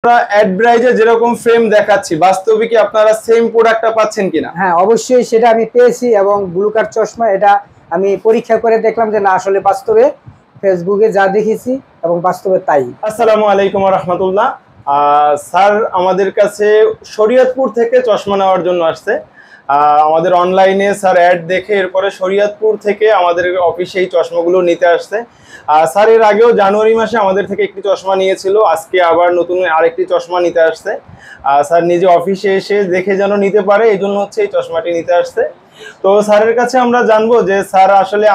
আমরা অ্যাড ব্রাইজে যেরকম ফ্রেম দেখাচ্ছি বাস্তবে কি আপনারা সেম প্রোডাক্টটা পাচ্ছেন কিনা? হ্যাঁ, অবশ্যই সেটা আমি পেয়েছি এবং ব্লু কার্ড চশমা এটা আমি পরীক্ষা করে দেখলাম যে না, আসলে বাস্তবে ফেসবুকে যা দেখেছি এবং বাস্তবে তাই। আসসালামু আলাইকুম ওয়া রাহমাতুল্লাহ। স্যার আমাদের কাছে শরীয়তপুর থেকে চশমা নেওয়ার জন্য আসছে। আমাদের অনলাইনে স্যার অ্যাড দেখে এরপরে শরীয়তপুর থেকে আমাদের অফিসে এই চশমাগুলো নিতে আসছে। স্যার এর আগেও জানুয়ারি মাসে আমাদের থেকে একটি চশমা নিয়েছিল, আজকে আবার নতুন আরেকটি চশমা নিতে আসছে। স্যার নিজে অফিসে এসে দেখে যেন নিতে পারে এই জন্য হচ্ছে এই চশমাটি নিতে আসছে। তো স্যারের কাছে আমরা জানবো যে স্যার আসলে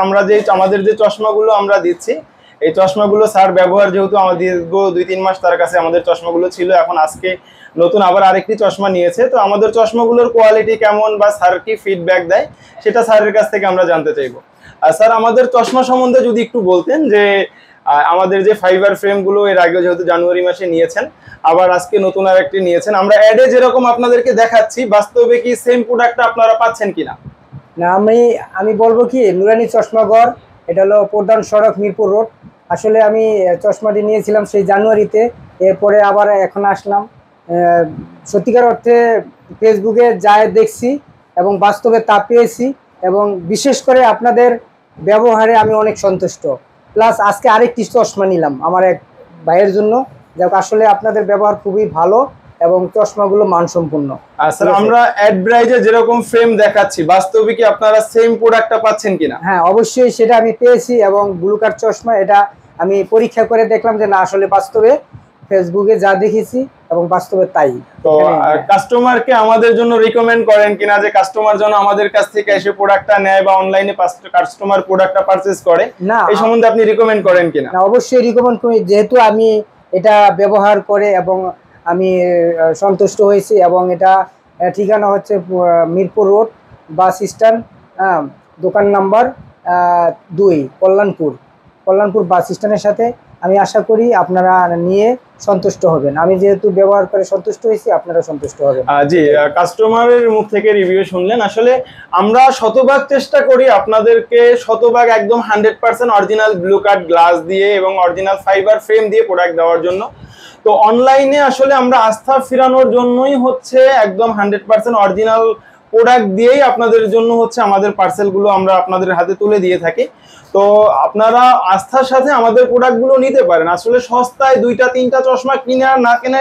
আমাদের যে চশমাগুলো আমরা দিচ্ছি এই চশমাগুলো স্যার ব্যবহার, যেহেতু আমাদের 2-3 মাস তার কাছে আমাদের চশমাগুলো ছিল, এখন আজকে নতুন আবার আরেকটি চশমা নিয়েছে, তো আমাদের চশমাগুলোর কোয়ালিটি কেমন বা স্যার কি ফিডব্যাক দেয় সেটা স্যারের কাছ থেকে আমরা জানতে চাইবো। আর স্যার আমাদের চশমা সম্বন্ধে যদি একটু বলতেন যে আমাদের যে ফাইবার ফ্রেমগুলো এর আগে যেহেতু জানুয়ারি মাসে নিয়েছেন, আবার আজকে নতুন আরেকটি নিয়েছেন, আমরা অ্যাডে যেরকম আপনাদেরকে দেখাচ্ছি বাস্তবে কি সেম প্রোডাক্টটা আপনারা পাচ্ছেন কিনা? না, আমি বলবো কি, নুরানি চশমাঘর, এটা হলো প্রধান সড়ক, মিরপুর রোড। আসলে আমি চশমাটি নিয়েছিলাম সেই জানুয়ারিতে, এরপরে আবার এখন আসলাম। সত্যিকার অর্থে ফেসবুকে যা দেখছি এবং বাস্তবে তা পেয়েছি, এবং বিশেষ করে আপনাদের ব্যবহারে আমি অনেক সন্তুষ্ট। প্লাস আজকে আরেকটি চশমা নিলাম আমার এক ভাইয়ের জন্য। যাক, আসলে আপনাদের ব্যবহার খুবই ভালো এবং চশমাগুলো মানসম্পন্ন। স্যার আমরা অ্যাড ব্রাইজে যেরকম ফ্রেম দেখাচ্ছি বাস্তবে কি আপনারা সেম প্রোডাক্টটা পাচ্ছেন কিনা? হ্যাঁ, অবশ্যই সেটা আমি পেয়েছি এবং ব্লু কার্ড চশমা এটা আমি পরীক্ষা করে দেখলাম যে না, আসলে বাস্তবে ফেসবুকে যা দেখেছি এবং বাস্তবে তাই। তো কাস্টমারকে আমাদের জন্য রিকমেন্ড করেন কিনা যে কাস্টমার যেন আমাদের কাছ থেকে এসে প্রোডাক্টটা নেয় বা অনলাইনে কাস্টমার প্রোডাক্টটা পারচেজ করে, না এই সম্বন্ধে আপনি রিকমেন্ড করেন কিনা? না, অবশ্যই রিকমেন্ড করি, যেহেতু আমি এটা ব্যবহার করে এবং আমি সন্তুষ্ট হয়েছি। এবং এটা ঠিকানা হচ্ছে মিরপুর রোড, বাস স্ট্যান্ড, দোকান নাম্বার 2, কল্যাণপুর বাস স্ট্যান্ডের সাথে। আমি আশা করি আপনারা নিয়ে সন্তুষ্ট হবেন। আমি যেহেতু ব্যবহার করে সন্তুষ্ট হয়েছি, আপনারা সন্তুষ্ট হবেন। জি, কাস্টমারের মুখ থেকে রিভিউ শুনলেন। আসলে আমরা শতভাগ চেষ্টা করি আপনাদেরকে শতভাগ একদম 100% অরিজিনাল ব্লু কার্ড গ্লাস দিয়ে এবং অরিজিনাল ফাইবার ফ্রেম দিয়ে প্রোডাক্ট দেওয়ার জন্য। তো অনলাইনে আসলে আমরা আস্থা ফেরানোর জন্যই হচ্ছে একদম 100% অরিজিনাল প্রোডাক্ট দিয়েই আপনাদের জন্য হচ্ছে আমাদের পার্সেলগুলো আমরা আপনাদের হাতে তুলে দিয়ে থাকি। তো আপনারা আস্থার সাথে আমাদের প্রোডাক্টগুলো নিতে পারেন। আসলে সস্তায় 2-3টা চশমা কিনে আর না কিনে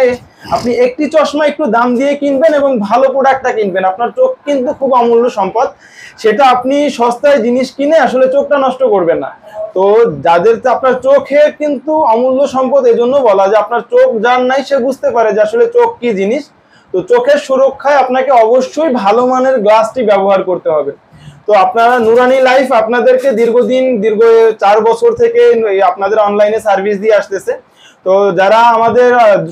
আপনি একটি চশমা একটু দাম দিয়ে কিনবেন এবং ভালো প্রোডাক্টটা কিনবেন। আপনার চোখ কিন্তু খুব অমূল্য সম্পদ, সেটা আপনি সস্তায় জিনিস কিনে আসলে চোখটা নষ্ট করবেন না। তো যাদের আপনার চোখে কিন্তু অমূল্য সম্পদ, এজন্য বলা যে আপনার চোখ যার নাই সে বুঝতে পারে যে আসলে চোখ কি জিনিস। তো চোখের সুরক্ষায় আপনাকে অবশ্যই ভালো মানের গ্লাসটি ব্যবহার করতে হবে। তো আপনারা নুরানি লাইফ আপনাদেরকে দীর্ঘ 4 বছর থেকে আপনাদের অনলাইনে সার্ভিস দিয়ে আসতেছে। তো যারা আমাদের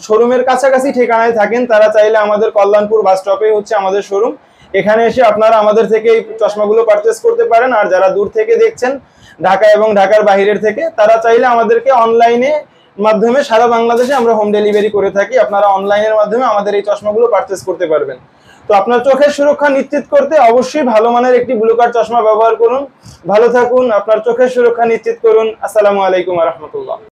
শোরুমের কাছাকাছি ঠিকানায় থাকেন তারা চাইলে আমাদের কল্যাণপুর বাস স্টপে হচ্ছে আমাদের শোরুম, এখানে এসে আপনারা আমাদের থেকে এই চশমাগুলো পারচেস করতে পারেন। আর যারা দূর থেকে দেখছেন, ঢাকা এবং ঢাকার বাইরের থেকে, তারা চাইলে আমাদেরকে অনলাইনে মাধ্যমে সারা বাংলাদেশে আমরা হোম ডেলিভারি করে থাকি। আপনারা অনলাইনের মাধ্যমে আমাদের এই চশমাগুলো পারচেস করতে পারবেন। তো আপনার চোখের সুরক্ষা নিশ্চিত করতে অবশ্যই ভালো মানের একটি ব্লু কার্ড চশমা ব্যবহার করুন। ভালো থাকুন, আপনার চোখের সুরক্ষা নিশ্চিত করুন। আসসালামু আলাইকুম ওয়া রাহমাতুল্লাহ।